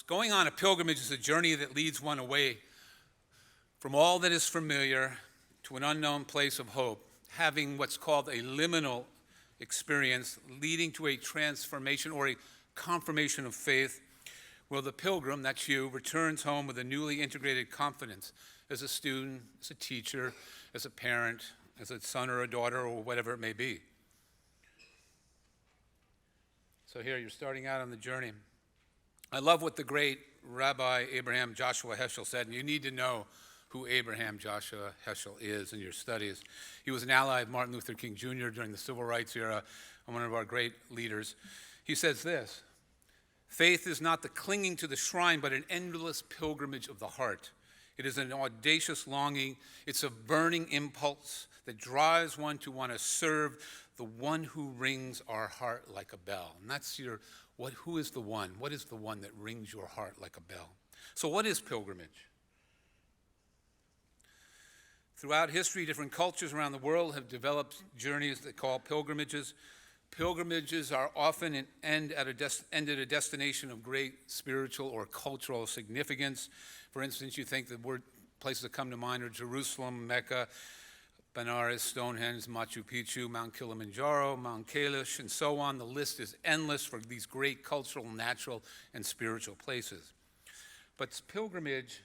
Going on a pilgrimage is a journey that leads one away from all that is familiar to an unknown place of hope, having what's called a liminal experience leading to a transformation or a confirmation of faith, where the pilgrim, that's you, returns home with a newly integrated confidence as a student, as a teacher, as a parent, as a son or a daughter, or whatever it may be. So here, you're starting out on the journey. I love what the great Rabbi Abraham Joshua Heschel said, and you need to know who Abraham Joshua Heschel is in your studies. He was an ally of Martin Luther King Jr. during the Civil Rights era, and one of our great leaders. He says this: faith is not the clinging to the shrine, but an endless pilgrimage of the heart. It is an audacious longing. It's a burning impulse that drives one to want to serve the one who rings our heart like a bell. And that's who is the one? What is the one that rings your heart like a bell? So what is pilgrimage? Throughout history, different cultures around the world have developed journeys they call pilgrimages. Pilgrimages are often end at a destination of great spiritual or cultural significance. For instance, you think the places that come to mind are Jerusalem, Mecca, Benares, Stonehenge, Machu Picchu, Mount Kilimanjaro, Mount Kailash, and so on. The list is endless for these great cultural, natural, and spiritual places. But pilgrimage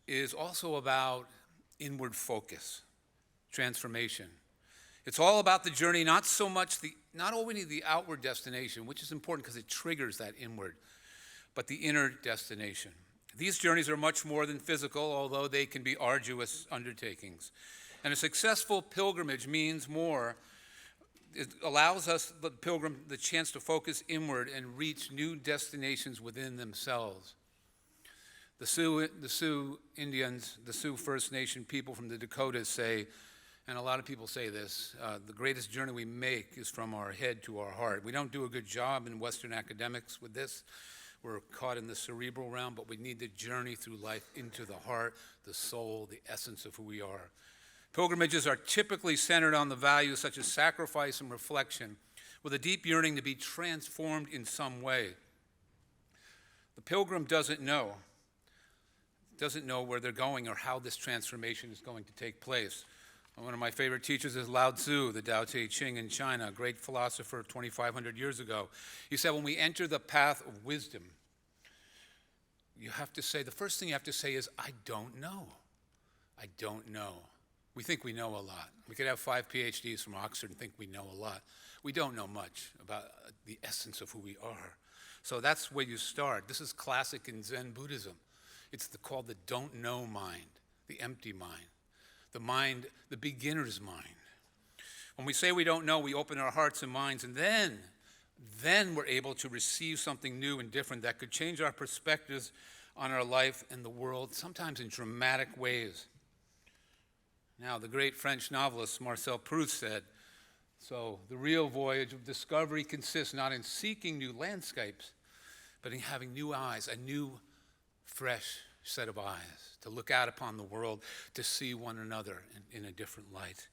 is also about inward focus, transformation. It's all about the journey, not only the outward destination, which is important because it triggers that inward, but the inner destination. These journeys are much more than physical, although they can be arduous undertakings. And a successful pilgrimage means more. It allows us, the pilgrim, the chance to focus inward and reach new destinations within themselves. The Sioux Indians, the Sioux First Nation people from the Dakotas say, and a lot of people say this, the greatest journey we make is from our head to our heart. We don't do a good job in Western academics with this. We're caught in the cerebral realm, but we need to journey through life into the heart, the soul, the essence of who we are. Pilgrimages are typically centered on the values such as sacrifice and reflection, with a deep yearning to be transformed in some way. The pilgrim doesn't know where they're going or how this transformation is going to take place. One of my favorite teachers is Lao Tzu, the Tao Te Ching in China, a great philosopher 2,500 years ago. He said, when we enter the path of wisdom, the first thing you have to say is, I don't know. I don't know. We think we know a lot. We could have 5 PhDs from Oxford and think we know a lot. We don't know much about the essence of who we are. So that's where you start. This is classic in Zen Buddhism. It's called the don't know mind, the empty mind. The mind, the beginner's mind. When we say we don't know, we open our hearts and minds, and then we're able to receive something new and different that could change our perspectives on our life and the world, sometimes in dramatic ways. Now, the great French novelist Marcel Proust said, so the real voyage of discovery consists not in seeking new landscapes, but in having new eyes, a new, fresh set of eyes, to look out upon the world, to see one another in a different light.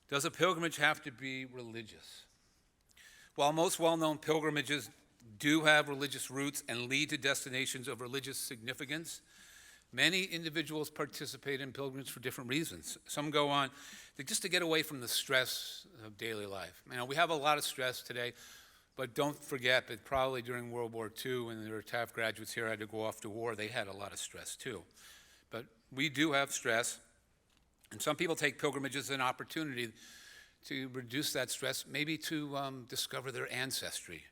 Does a pilgrimage have to be religious? While most well-known pilgrimages do have religious roots and lead to destinations of religious significance, many individuals participate in pilgrimages for different reasons. Some go on just to get away from the stress of daily life. We have a lot of stress today. But don't forget that probably during World War II, when there were TAF graduates here had to go off to war, they had a lot of stress too. But we do have stress, and some people take pilgrimages as an opportunity to reduce that stress, maybe to discover their ancestry.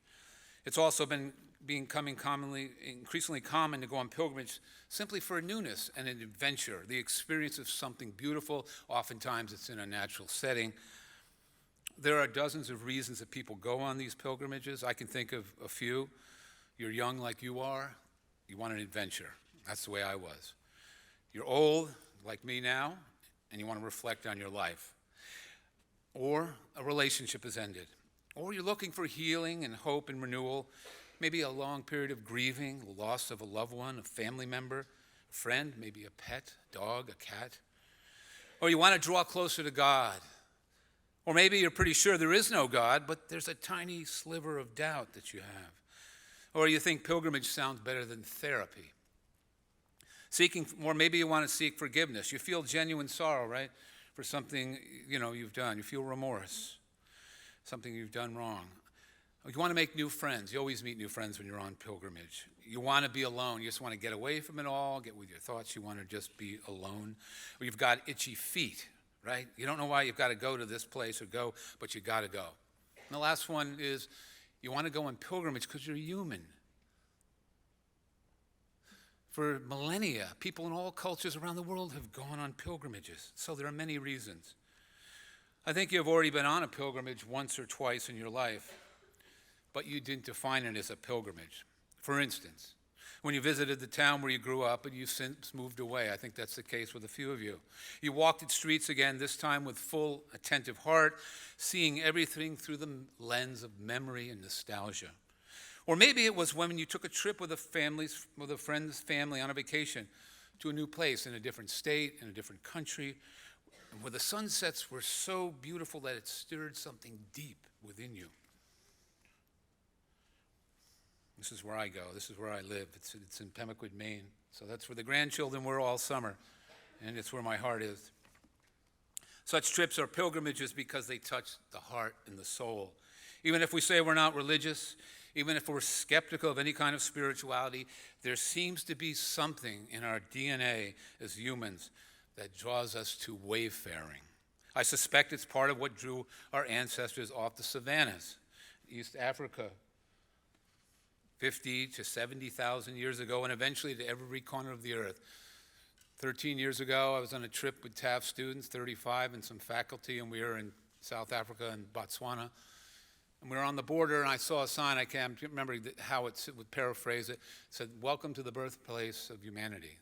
It's also been becoming increasingly common to go on pilgrimage simply for a newness and an adventure, the experience of something beautiful. Oftentimes it's in a natural setting. There are dozens of reasons that people go on these pilgrimages. I can think of a few. You're young like you are. You want an adventure. That's the way I was. You're old like me now, and you want to reflect on your life. Or a relationship has ended. Or you're looking for healing and hope and renewal. Maybe a long period of grieving, the loss of a loved one, a family member, a friend, maybe a pet, a dog, a cat. Or you want to draw closer to God. Or maybe you're pretty sure there is no God, but there's a tiny sliver of doubt that you have. Or you think pilgrimage sounds better than therapy. Or maybe you want to seek forgiveness. You feel genuine sorrow, right, for something, you've done. You feel remorse, something you've done wrong. You want to make new friends. You always meet new friends when you're on pilgrimage. You want to be alone. You just want to get away from it all, get with your thoughts. You want to just be alone. Or you've got itchy feet, right? You don't know why you've got to go to this place or go, but you got to go. And the last one is you want to go on pilgrimage because you're human. For millennia, people in all cultures around the world have gone on pilgrimages. So there are many reasons. I think you've already been on a pilgrimage once or twice in your life, but you didn't define it as a pilgrimage. For instance, when you visited the town where you grew up and you've since moved away, I think that's the case with a few of you. You walked its streets again, this time with full, attentive heart, seeing everything through the lens of memory and nostalgia. Or maybe it was when you took a trip with a friend's family on a vacation to a new place in a different state, in a different country, where the sunsets were so beautiful that it stirred something deep within you. This is where I go. This is where I live. It's in Pemaquid, Maine. So that's where the grandchildren were all summer, and it's where my heart is. Such trips are pilgrimages because they touch the heart and the soul. Even if we say we're not religious, even if we're skeptical of any kind of spirituality, there seems to be something in our DNA as humans that draws us to wayfaring. I suspect it's part of what drew our ancestors off the savannas, East Africa, 50 to 70,000 years ago, and eventually to every corner of the earth. 13 years ago, I was on a trip with TAF students, 35, and some faculty, and we were in South Africa and Botswana. And we were on the border, and I saw a sign, I can't remember how it would paraphrase it, said, "Welcome to the birthplace of humanity."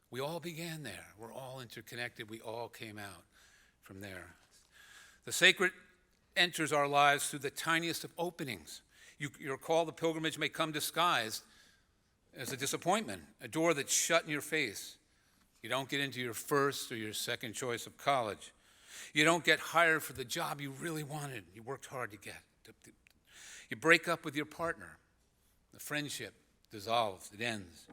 We all began there. We're all interconnected. We all came out from there. The sacred enters our lives through the tiniest of openings. Your call to pilgrimage may come disguised as a disappointment, a door that's shut in your face. You don't get into your first or your second choice of college. You don't get hired for the job you really wanted, you worked hard to get. You break up with your partner. The friendship dissolves, it ends.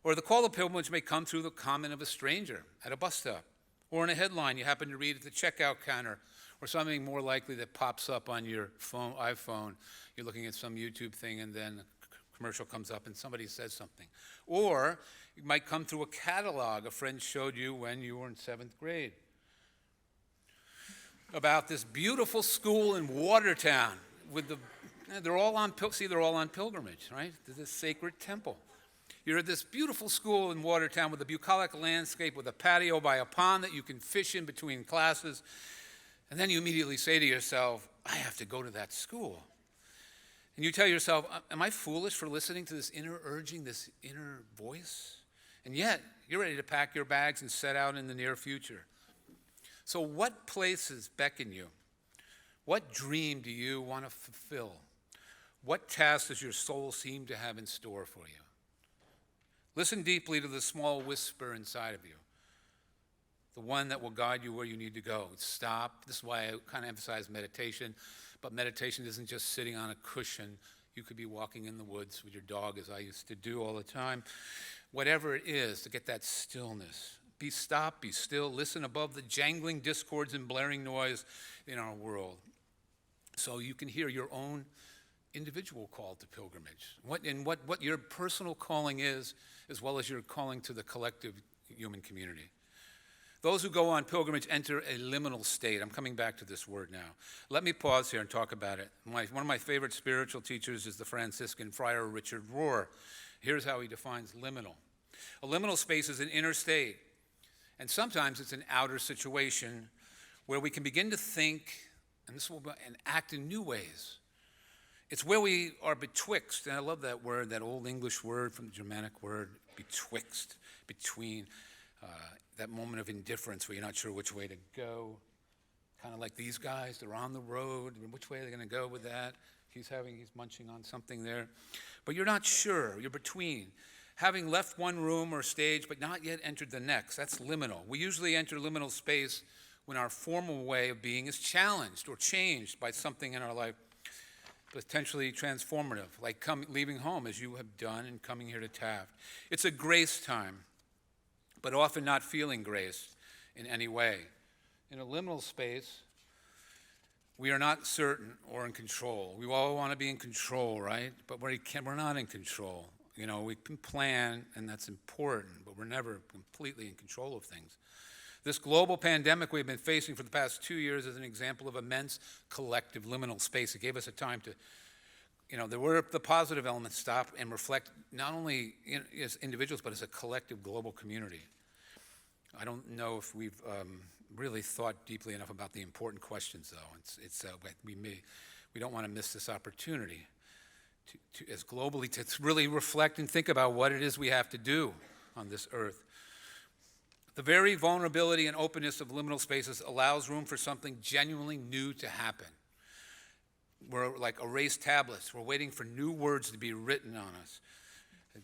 Or the call to pilgrimage may come through the comment of a stranger at a bus stop, or in a headline you happen to read at the checkout counter, or something more likely that pops up on your iPhone. You're looking at some YouTube thing and then a commercial comes up and somebody says something. Or it might come through a catalog a friend showed you when you were in 7th grade about this beautiful school in Watertown they're all on pilgrimage, right? To this sacred temple. You're at this beautiful school in Watertown with a bucolic landscape with a patio by a pond that you can fish in between classes. And then you immediately say to yourself, I have to go to that school. And you tell yourself, am I foolish for listening to this inner urging, this inner voice? And yet, you're ready to pack your bags and set out in the near future. So what places beckon you? What dream do you want to fulfill? What task does your soul seem to have in store for you? Listen deeply to the small whisper inside of you, the one that will guide you where you need to go. Stop. This is why I kind of emphasize meditation, but meditation isn't just sitting on a cushion. You could be walking in the woods with your dog, as I used to do all the time. Whatever it is, to get that stillness. Be still, listen above the jangling discords and blaring noise in our world, so you can hear your own individual call to pilgrimage, what your personal calling is, as well as your calling to the collective human community. Those who go on pilgrimage enter a liminal state. I'm coming back to this word now. Let me pause here and talk about it. One of my favorite spiritual teachers is the Franciscan friar Richard Rohr. Here's how he defines liminal. A liminal space is an inner state, and sometimes it's an outer situation where we can begin to think and act in new ways. It's where we are betwixt, and I love that word, that old English word from the Germanic word, betwixt, between, that moment of indifference where you're not sure which way to go. Kind of like these guys, they're on the road, which way are they going to go with that? He's munching on something there. But you're not sure, you're between. Having left one room or stage but not yet entered the next, that's liminal. We usually enter liminal space when our formal way of being is challenged or changed by something in our life. potentially transformative, like leaving home as you have done and coming here to Taft. It's a grace time, but often not feeling graced in any way. In a liminal space, we are not certain or in control. We all want to be in control, right? But we're not in control. You know, we can plan, and that's important, but we're never completely in control of things. This global pandemic we've been facing for the past 2 years is an example of immense collective liminal space. It gave us a time to, there were the positive elements, stop and reflect, not only as individuals, but as a collective global community. I don't know if we've really thought deeply enough about the important questions, though. We don't want to miss this opportunity to as globally, to really reflect and think about what it is we have to do on this earth. The very vulnerability and openness of liminal spaces allows room for something genuinely new to happen. We're like erased tablets. We're waiting for new words to be written on us.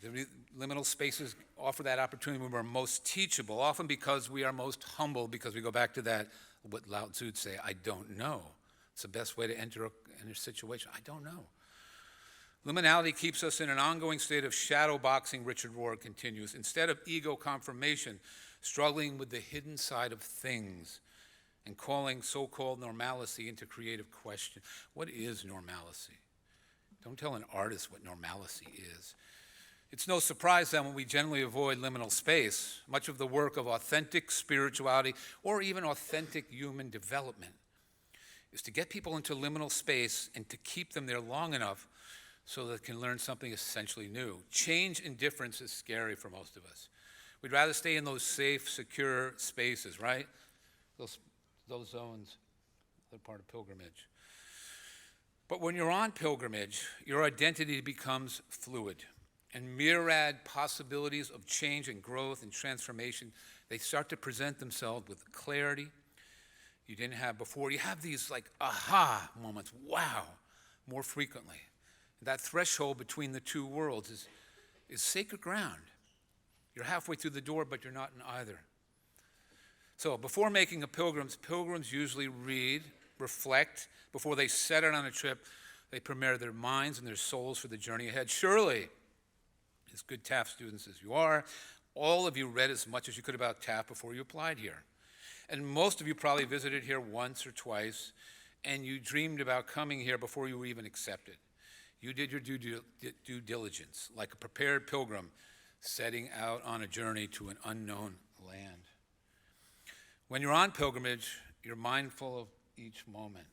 The liminal spaces offer that opportunity when we're most teachable, often because we are most humble, because we go back to that, what Lao Tzu would say, I don't know. It's the best way to enter a situation. I don't know. Liminality keeps us in an ongoing state of shadow boxing, Richard Rohr continues, instead of ego confirmation, struggling with the hidden side of things and calling so-called normalcy into creative question. What is normalcy? Don't tell an artist what normalcy is. It's no surprise that when we generally avoid liminal space, much of the work of authentic spirituality or even authentic human development is to get people into liminal space and to keep them there long enough so that they can learn something essentially new. Change and difference is scary for most of us. We'd rather stay in those safe, secure spaces, right? Those zones, they're part of pilgrimage. But when you're on pilgrimage, your identity becomes fluid. And myriad possibilities of change and growth and transformation, they start to present themselves with clarity you didn't have before. You have these like aha moments, wow, more frequently. That threshold between the two worlds is sacred ground. You're halfway through the door, but you're not in either. So before making a pilgrimage, pilgrims usually read, reflect. Before they set out on a trip, they prepare their minds and their souls for the journey ahead. Surely, as good Taft students as you are, all of you read as much as you could about Taft before you applied here. And most of you probably visited here once or twice, and you dreamed about coming here before you were even accepted. You did your due diligence, like a prepared pilgrim setting out on a journey to an unknown land. When you're on pilgrimage, you're mindful of each moment.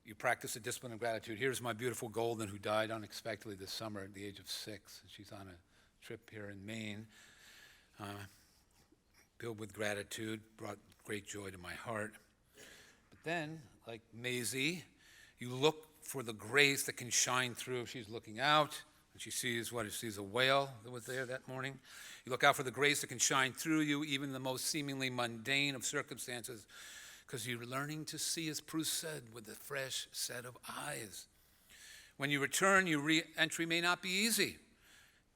You practice a discipline of gratitude. Here's my beautiful Golden, who died unexpectedly this summer at the age of 6. She's on a trip here in Maine. Filled with gratitude, brought great joy to my heart. But then, like Maisie, you look for the grace that can shine through. She's looking out, and she sees a whale that was there that morning. You look out for the grace that can shine through you, even in the most seemingly mundane of circumstances, because you're learning to see, as Proust said, with a fresh set of eyes. When you return, your re-entry may not be easy.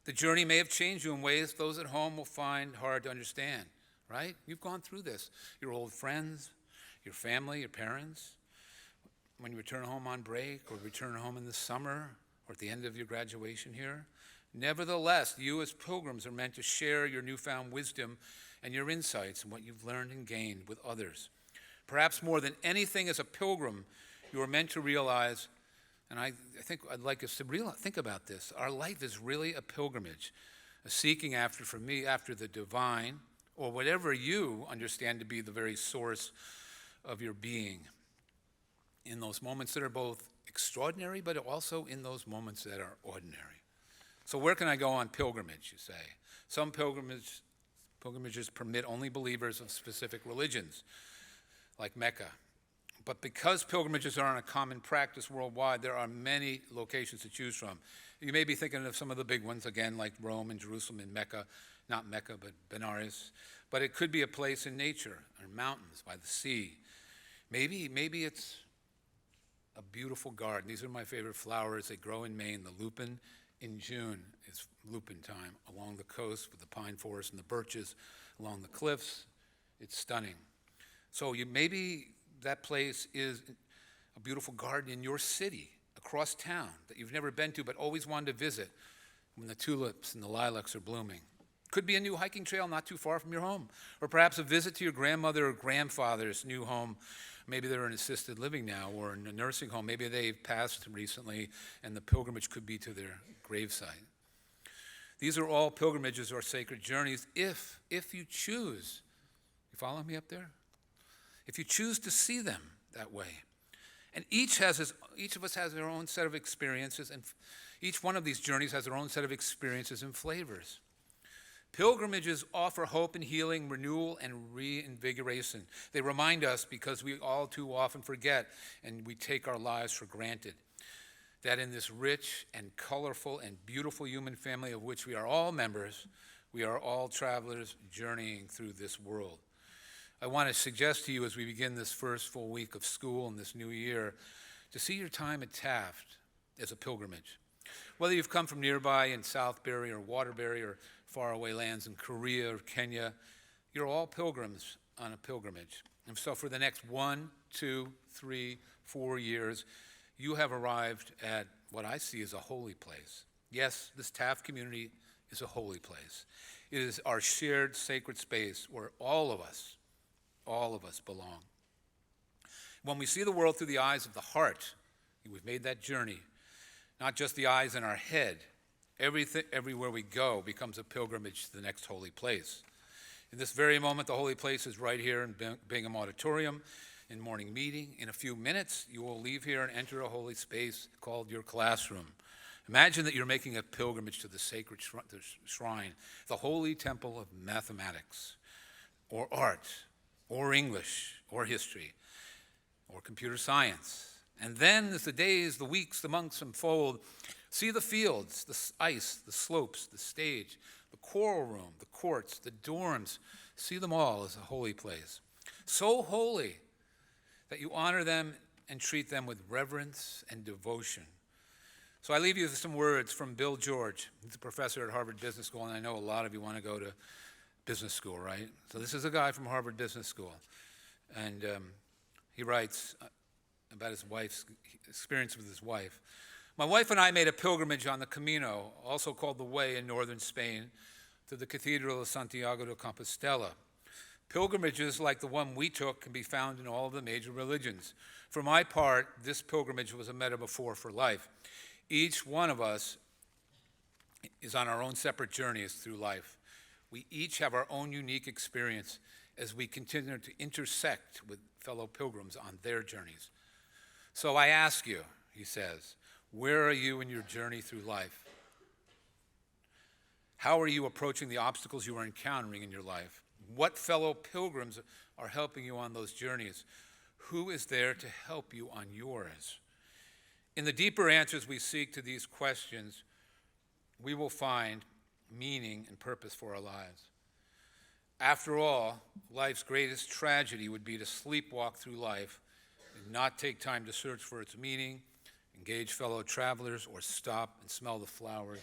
The journey may have changed you in ways those at home will find hard to understand, right? You've gone through this. Your old friends, your family, your parents. When you return home on break, or return home in the summer, or at the end of your graduation here. Nevertheless, you as pilgrims are meant to share your newfound wisdom and your insights and what you've learned and gained with others. Perhaps more than anything as a pilgrim, you are meant to realize, and I think I'd like us to think about this, our life is really a pilgrimage, a seeking after, for me, after the divine, or whatever you understand to be the very source of your being. In those moments that are both extraordinary, but also in those moments that are ordinary. So where can I go on pilgrimage, you say? Some pilgrimages permit only believers of specific religions, like Mecca. But because pilgrimages aren't a common practice worldwide, there are many locations to choose from. You may be thinking of some of the big ones, again, like Rome and Jerusalem and Mecca. Not Mecca, but Benares. But it could be a place in nature, or mountains, by the sea. Maybe it's a beautiful garden. These are my favorite flowers. They grow in Maine. The lupin in June is lupin time along the coast with the pine forest and the birches along the cliffs. It's stunning. So maybe that place is a beautiful garden in your city, across town that you've never been to but always wanted to visit when the tulips and the lilacs are blooming. Could be a new hiking trail not too far from your home, or perhaps a visit to your grandmother or grandfather's new home. Maybe they're in assisted living now or in a nursing home. Maybe they've passed recently and the pilgrimage could be to their gravesite. These are all pilgrimages or sacred journeys if you choose. You follow me up there? If you choose to see them that way. And each of us has their own set of experiences, and each one of these journeys has their own set of experiences and flavors. Pilgrimages offer hope and healing, renewal, and reinvigoration. They remind us, because we all too often forget and we take our lives for granted, that in this rich and colorful and beautiful human family of which we are all members, we are all travelers journeying through this world. I want to suggest to you as we begin this first full week of school in this new year to see your time at Taft as a pilgrimage. Whether you've come from nearby in Southbury or Waterbury or faraway lands in Korea or Kenya, you're all pilgrims on a pilgrimage. And so for the next 1, 2, 3, 4 years, you have arrived at what I see as a holy place. Yes, this Taft community is a holy place. It is our shared sacred space where all of us belong. When we see the world through the eyes of the heart, we've made that journey, not just the eyes in our head. Everywhere we go becomes a pilgrimage to the next holy place. In this very moment, the holy place is right here in Bingham Auditorium in morning meeting. In a few minutes, you will leave here and enter a holy space called your classroom. Imagine that you're making a pilgrimage to the sacred shrine, the holy temple of mathematics, or art, or English, or history, or computer science. And then, as the days, the weeks, the months unfold, see the fields, the ice, the slopes, the stage, the choral room, the courts, the dorms. See them all as a holy place. So holy that you honor them and treat them with reverence and devotion. So I leave you with some words from Bill George. He's a professor at Harvard Business School, and I know a lot of you want to go to business school, right? So this is a guy from Harvard Business School. And he writes about his wife's experience with his wife. My wife and I made a pilgrimage on the Camino, also called the Way in northern Spain, to the Cathedral of Santiago de Compostela. Pilgrimages like the one we took can be found in all of the major religions. For my part, this pilgrimage was a metaphor for life. Each one of us is on our own separate journeys through life. We each have our own unique experience as we continue to intersect with fellow pilgrims on their journeys. So I ask you, he says, where are you in your journey through life? How are you approaching the obstacles you are encountering in your life? What fellow pilgrims are helping you on those journeys? Who is there to help you on yours? In the deeper answers we seek to these questions, we will find meaning and purpose for our lives. After all, life's greatest tragedy would be to sleepwalk through life and not take time to search for its meaning, engage fellow travelers, or stop and smell the flowers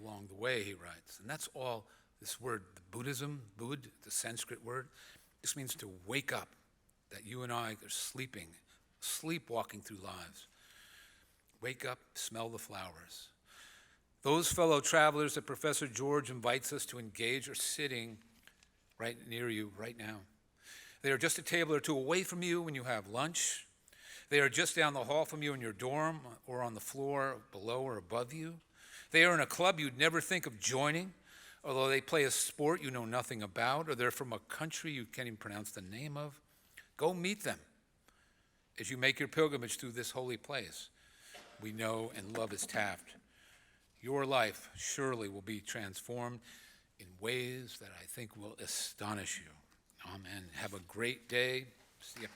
along the way, he writes. And that's all this word, the Buddhism, Bud, the Sanskrit word, this means to wake up, that you and I are sleepwalking through lives. Wake up, smell the flowers. Those fellow travelers that Professor George invites us to engage are sitting right near you right now. They are just a table or two away from you when you have lunch. They are just down the hall from you in your dorm or on the floor below or above you. They are in a club you'd never think of joining, although they play a sport you know nothing about, or they're from a country you can't even pronounce the name of. Go meet them as you make your pilgrimage through this holy place we know and love as Taft. Your life surely will be transformed in ways that I think will astonish you. Amen. Have a great day. See you.